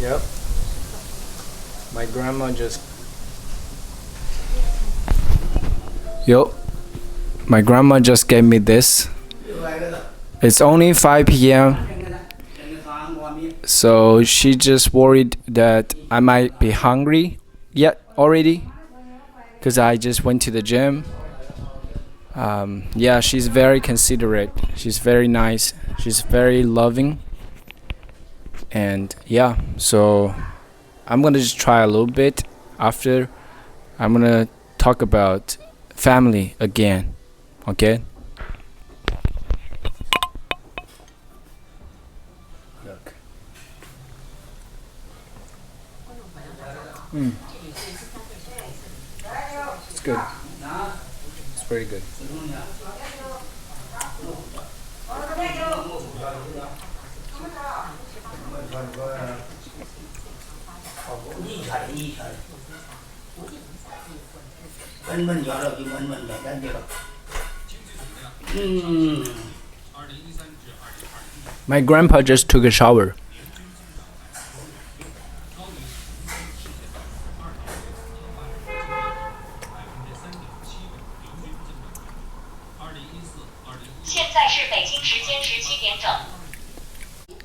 Yep. My grandma just. Yep. My grandma just gave me this. It's only 5 p.m. So she just worried that I might be hungry yet already because I just went to the gym. Yeah, she's very considerate. She's very nice. She's very loving. And yeah, so I'm gonna just try a little bit. After, I'm gonna talk about family again. Okay? Look. It's good. It's very good. My grandpa just took a shower.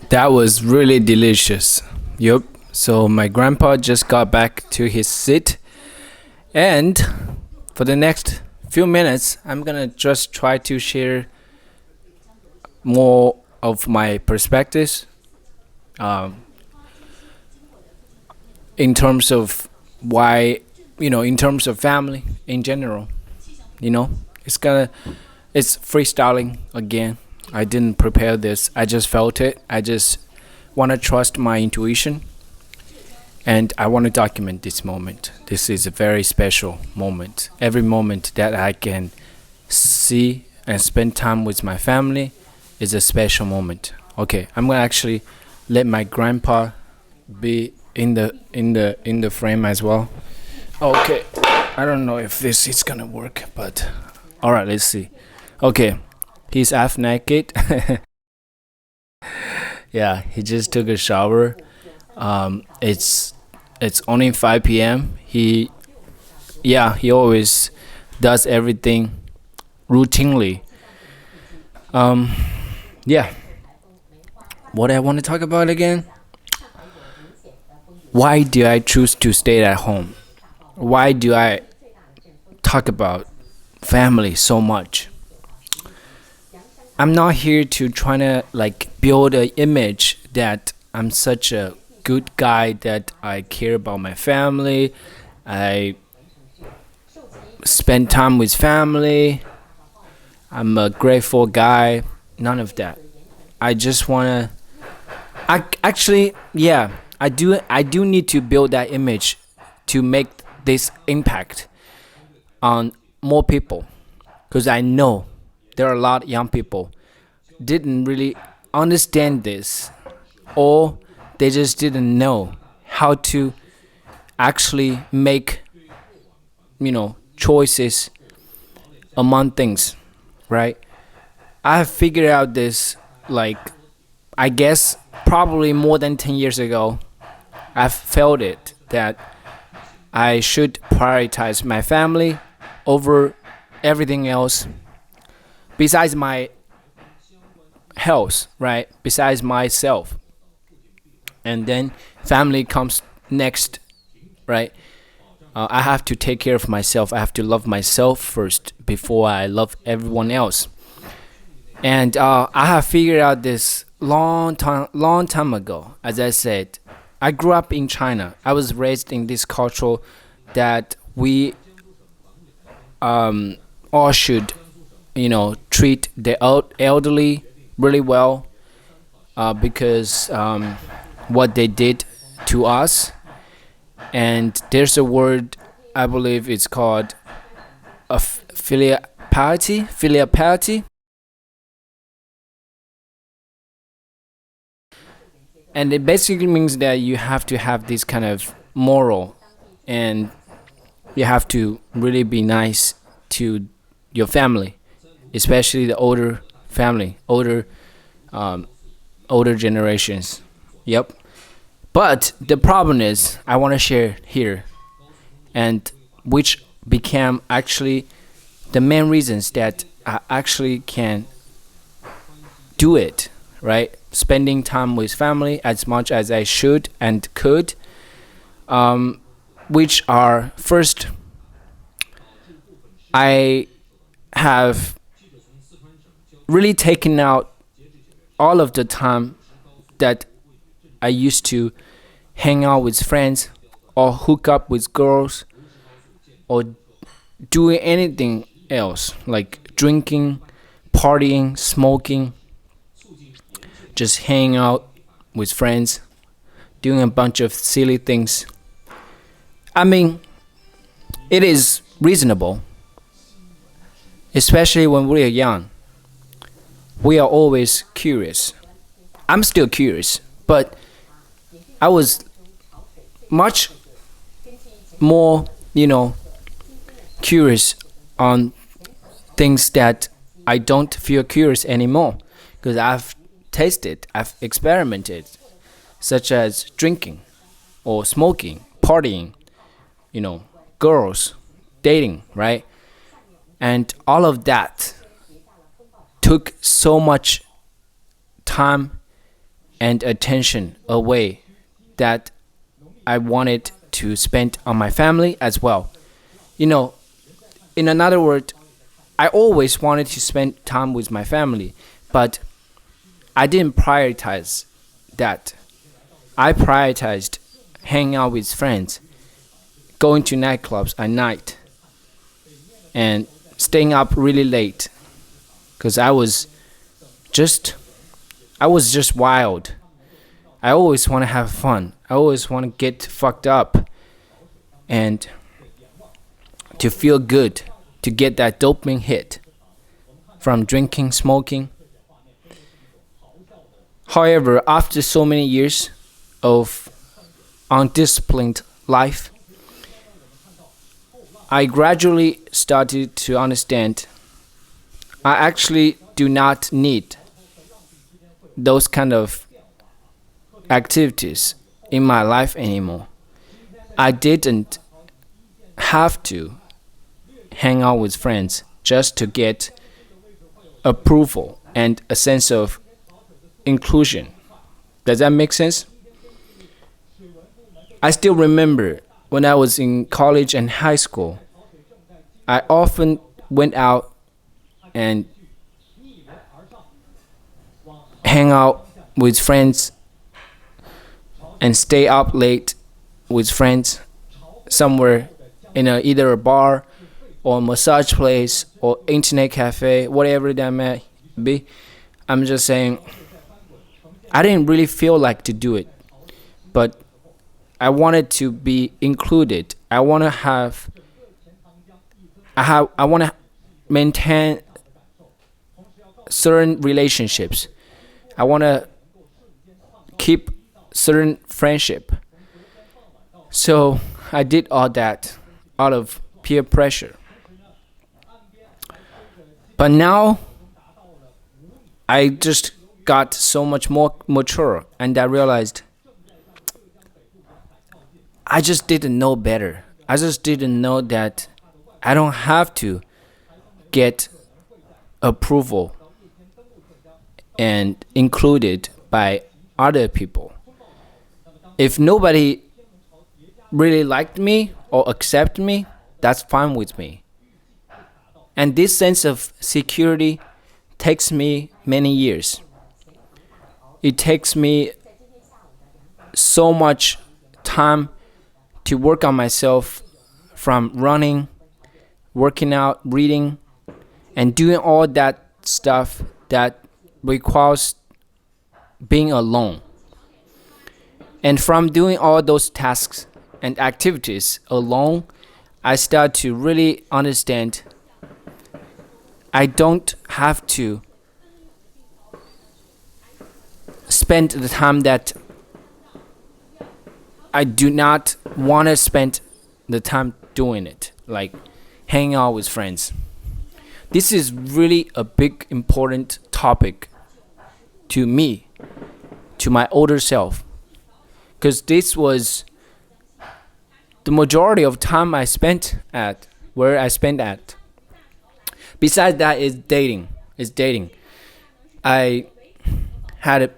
That was really delicious. Yup. So my grandpa just got back to his seat, and for the next few minutes, I'm gonna just try to share more of my perspectives in terms of why, in terms of family in general. It's freestyling again. I didn't prepare this. I just felt it. I just want to trust my intuition, and I want to document this moment. This is a very special moment. Every moment that I can see and spend time with my family is a special moment. Okay, I'm gonna actually let my grandpa be in the frame as well. Okay, I don't know if this is gonna work, but all right, let's see. Okay, he's half naked. Yeah, he just took a shower. It's only 5 p.m. He always does everything routinely. Yeah. What I want to talk about again? Why do I choose to stay at home? Why do I talk about family so much? I'm not here to try to build an image that I'm such a good guy, that I care about my family, I spend time with family, I'm a grateful guy. None of that. I just wanna. I do need to build that image to make this impact on more people, because I know there are a lot of young people didn't really understand this, or they just didn't know how to actually make choices among things, right? I have figured out this, I guess probably more than 10 years ago. I've felt it that I should prioritize my family over everything else besides my health, right? Besides myself. And then family comes next, right? I have to take care of myself. I have to love myself first before I love everyone else. And I have figured out this long time ago. As I said, I grew up in China. I was raised in this culture that we all should, treat the elderly really well, because what they did to us. And there's a word, I believe it's called filial piety. And it basically means that you have to have this kind of moral, and you have to really be nice to your family, especially the older family, older generations. Yep. But the problem is, I want to share here, and which became actually the main reasons that I actually can do it, right? Spending time with family as much as I should and could, which are first, I have really taken out all of the time that I used to hang out with friends or hook up with girls or doing anything else like drinking, partying, smoking, just hanging out with friends, doing a bunch of silly things. I mean, it is reasonable, especially when we are young. We are always curious. I'm still curious, but I was much more, curious on things that I don't feel curious anymore because I've tasted, I've experimented, such as drinking or smoking, partying, girls, dating, right? And all of that took so much time and attention away that I wanted to spend on my family as well. In another word, I always wanted to spend time with my family, but I didn't prioritize that. I prioritized hanging out with friends, going to nightclubs at night, and staying up really late because I was just wild. I always want to have fun. I always want to get fucked up and to feel good, to get that dopamine hit from drinking, smoking. However, after so many years of undisciplined life, I gradually started to understand I actually do not need those kind of activities in my life anymore. I didn't have to hang out with friends just to get approval and a sense of inclusion. Does that make sense? I still remember when I was in college and high school, I often went out and hang out with friends and stay up late with friends somewhere in either a bar or massage place or internet cafe, whatever that may be. I'm just saying, I didn't really feel like to do it, but I wanted to be included. I want to maintain certain relationships. I want to keep certain friendship. So I did all that out of peer pressure. But now I just got so much more mature and I realized I just didn't know better. I just didn't know that I don't have to get approval and included by other people. If nobody really liked me or accepted me, that's fine with me. And this sense of security takes me many years. It takes me so much time to work on myself, from running, working out, reading, and doing all that stuff that requires being alone. And from doing all those tasks and activities alone, I start to really understand I don't have to spend the time that I do not want to spend the time doing it, like hanging out with friends. This is really a big important topic to me, to my older self, because this was the majority of time I spent at where I spent at. Besides that is dating. Is dating. I had a,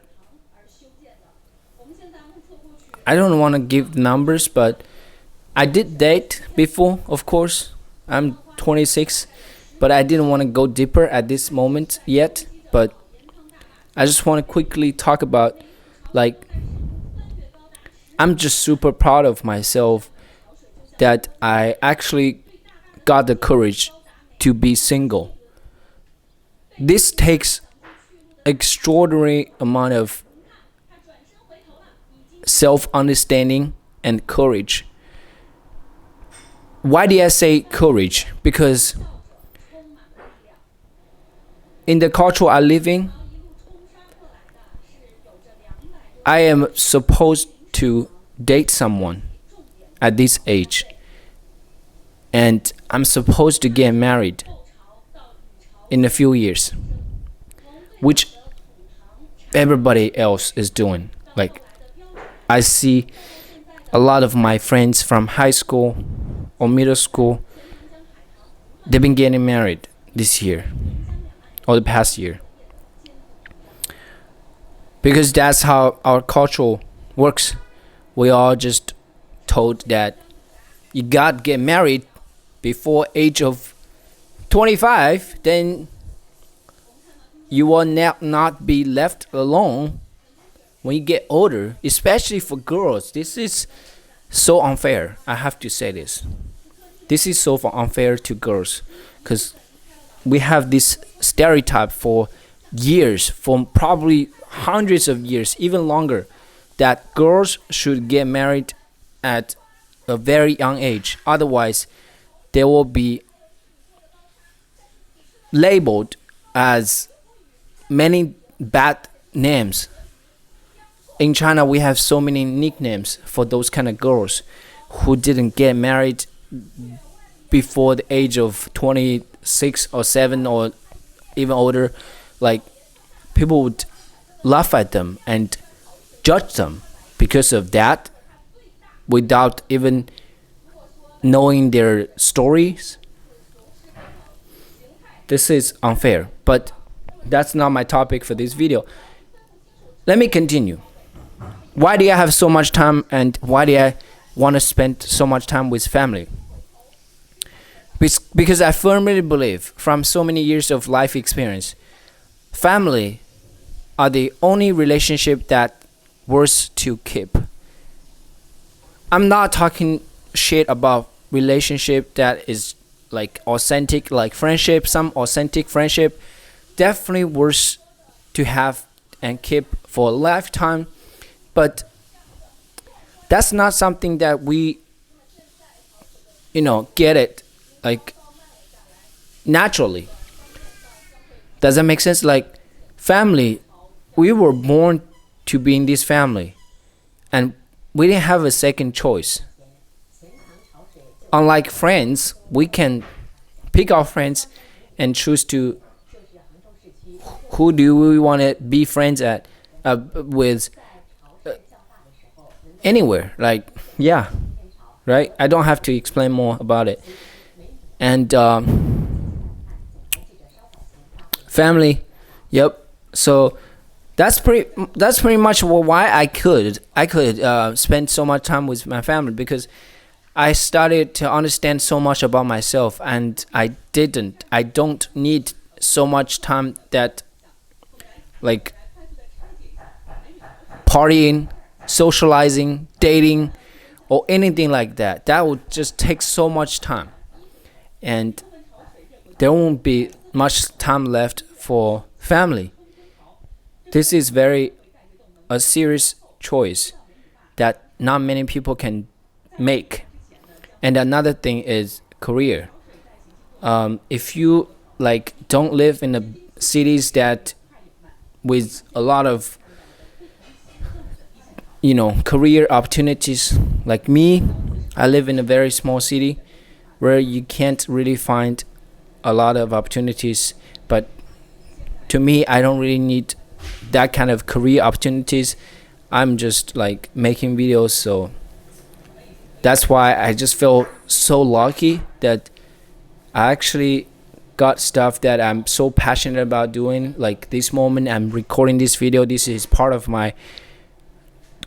I don't want to give numbers, but I did date before, of course. I'm 26, but I didn't want to go deeper at this moment yet. But I just want to quickly talk about, like, I'm just super proud of myself that I actually got the courage to be single. This takes extraordinary amount of self-understanding and courage. Why did I say courage? Because in the culture I live in, I am supposed to date someone at this age, and I'm supposed to get married in a few years, which everybody else is doing. Like, I see a lot of my friends from high school or middle school, they've been getting married this year or the past year, because that's how our culture works. We all just told that you got to get married before age of 25, then you will not be left alone when you get older, especially for girls. This is so unfair. I have to say this. This is so unfair to girls, because we have this stereotype for years, for probably hundreds of years, even longer, that girls should get married at a very young age. Otherwise, they will be labeled as many bad names. In China, we have so many nicknames for those kind of girls who didn't get married before the age of 26 or 7 or even older. Like, people would laugh at them and judge them because of that, without even knowing their stories. This is unfair, but that's not my topic for this video. Let me continue. Why do I have so much time, and why do I want to spend so much time with family? Because I firmly believe, from so many years of life experience, family are the only relationship that worth to keep. I'm not talking shit about relationship that is like authentic, like friendship. Some authentic friendship definitely worth to have and keep for a lifetime, but that's not something that we get it like naturally. Does that make sense? Like, family, we were born to be in this family, and we didn't have a second choice. Unlike friends, we can pick our friends and choose to who do we want to be friends at with anywhere. Like, yeah, right? I don't have to explain more about it. And family, yep. So that's pretty much why I could spend so much time with my family, because I started to understand so much about myself, and I don't need so much time that, like, partying, socializing, dating, or anything like that. That would just take so much time, and there won't be much time left for family. This is a serious choice that not many people can make. And another thing is career. If you don't live in the cities that with a lot of career opportunities, like me, I live in a very small city where you can't really find a lot of opportunities. But to me, I don't really need that kind of career opportunities. I'm just like making videos. So that's why I just feel so lucky that I actually got stuff that I'm so passionate about doing. Like this moment I'm recording this video, this is part of my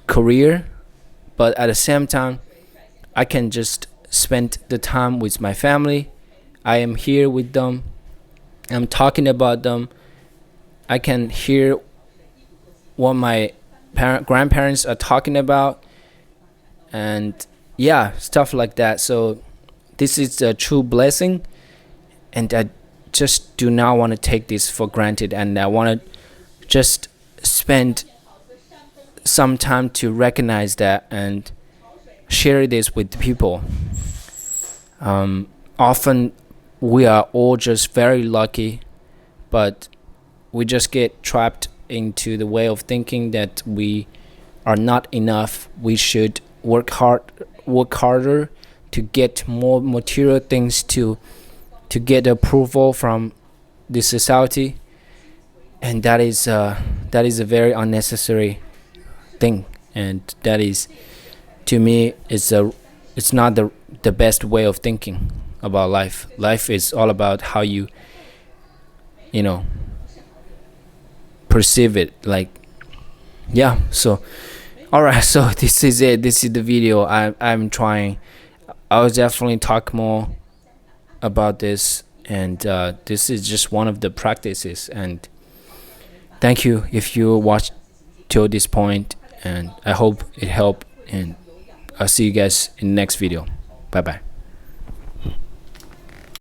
career, but at the same time I can just spend the time with my family. I am here with them, I'm talking about them. I can hear what my grandparents are talking about, and yeah, stuff like that. So this is a true blessing, and I just do not want to take this for granted, and I want to just spend some time to recognize that and share this with people. Often we are all just very lucky, but we just get trapped into the way of thinking that we are not enough. We should work harder to get more material things, to get approval from the society, and that is a very unnecessary thing, and that is, to me, it's not the best way of thinking about life. Life is all about how you know perceive it. Like, yeah. So all right, so this is it, this is the video. I'm trying, I'll definitely talk more about this, and this is just one of the practices. And thank you if you watched till this point, and I hope it helped, and I'll see you guys in the next video. Bye bye.